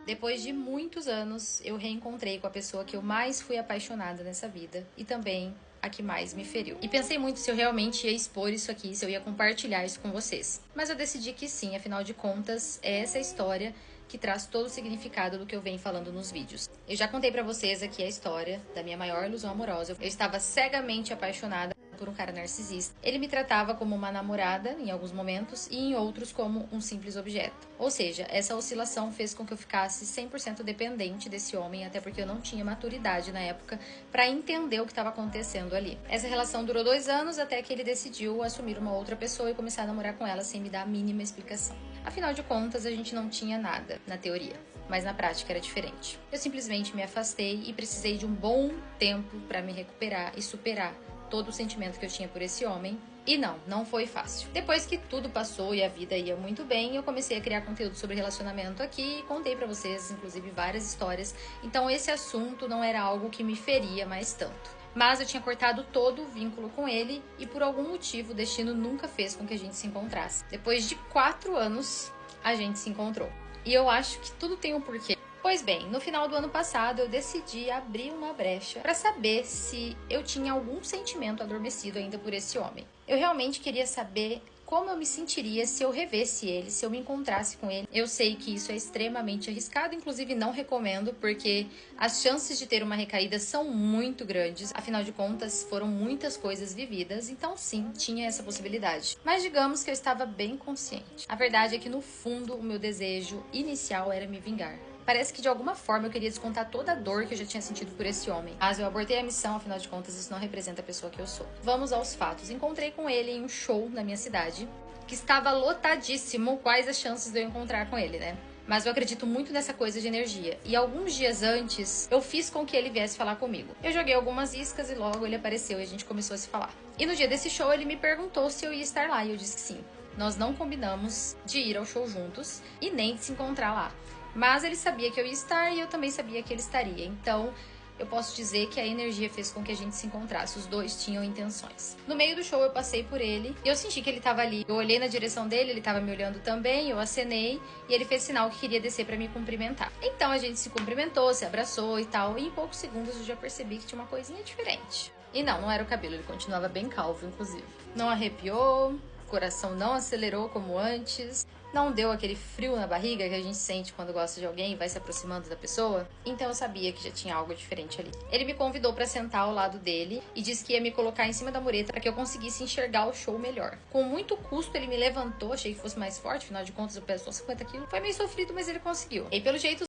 Depois de muitos anos, eu reencontrei com a pessoa que eu mais fui apaixonada nessa vida e também a que mais me feriu. E pensei muito se eu realmente ia expor isso aqui, se eu ia compartilhar isso com vocês. Mas eu decidi que sim, afinal de contas, é essa história que traz todo o significado do que eu venho falando nos vídeos. Eu já contei pra vocês aqui a história da minha maior ilusão amorosa. Eu estava cegamente apaixonada por um cara narcisista. Ele me tratava como uma namorada em alguns momentos e em outros como um simples objeto. Ou seja, essa oscilação fez com que eu ficasse 100% dependente desse homem, até porque eu não tinha maturidade na época para entender o que estava acontecendo ali. Essa relação durou 2 anos até que ele decidiu assumir uma outra pessoa e começar a namorar com ela sem me dar a mínima explicação. Afinal de contas, a gente não tinha nada na teoria, mas na prática era diferente. Eu simplesmente me afastei e precisei de um bom tempo para me recuperar e superar todo o sentimento que eu tinha por esse homem. E não foi fácil. Depois que tudo passou e a vida ia muito bem, eu comecei a criar conteúdo sobre relacionamento aqui e contei pra vocês, inclusive, várias histórias. Então esse assunto não era algo que me feria mais tanto. Mas eu tinha cortado todo o vínculo com ele e por algum motivo o destino nunca fez com que a gente se encontrasse. Depois de 4 anos, a gente se encontrou. E eu acho que tudo tem um porquê. Pois bem, no final do ano passado eu decidi abrir uma brecha para saber se eu tinha algum sentimento adormecido ainda por esse homem. Eu realmente queria saber como eu me sentiria se eu revesse ele, se eu me encontrasse com ele. Eu sei que isso é extremamente arriscado, inclusive não recomendo, porque as chances de ter uma recaída são muito grandes. Afinal de contas, foram muitas coisas vividas, então sim, tinha essa possibilidade. Mas digamos que eu estava bem consciente. A verdade é que no fundo, o meu desejo inicial era me vingar. Parece que de alguma forma eu queria descontar toda a dor que eu já tinha sentido por esse homem. Mas eu abortei a missão, afinal de contas isso não representa a pessoa que eu sou. Vamos aos fatos. Encontrei com ele em um show na minha cidade, que estava lotadíssimo. Quais as chances de eu encontrar com ele, né? Mas eu acredito muito nessa coisa de energia. E alguns dias antes, eu fiz com que ele viesse falar comigo. Eu joguei algumas iscas e logo ele apareceu e a gente começou a se falar. E no dia desse show ele me perguntou se eu ia estar lá e eu disse que sim. Nós não combinamos de ir ao show juntos e nem de se encontrar lá. Mas ele sabia que eu ia estar e eu também sabia que ele estaria. Então, eu posso dizer que a energia fez com que a gente se encontrasse. Os dois tinham intenções. No meio do show, eu passei por ele e eu senti que ele estava ali. Eu olhei na direção dele, ele estava me olhando também, eu acenei e ele fez sinal que queria descer para me cumprimentar. Então, a gente se cumprimentou, se abraçou e tal. E em poucos segundos, eu já percebi que tinha uma coisinha diferente. E não era o cabelo, ele continuava bem calvo, inclusive. Não arrepiou, o coração não acelerou como antes. Não deu aquele frio na barriga que a gente sente quando gosta de alguém e vai se aproximando da pessoa. Então eu sabia que já tinha algo diferente ali. Ele me convidou para sentar ao lado dele e disse que ia me colocar em cima da mureta para que eu conseguisse enxergar o show melhor. Com muito custo ele me levantou, achei que fosse mais forte, afinal de contas eu peso só 50 quilos. Foi meio sofrido, mas ele conseguiu. E pelo jeito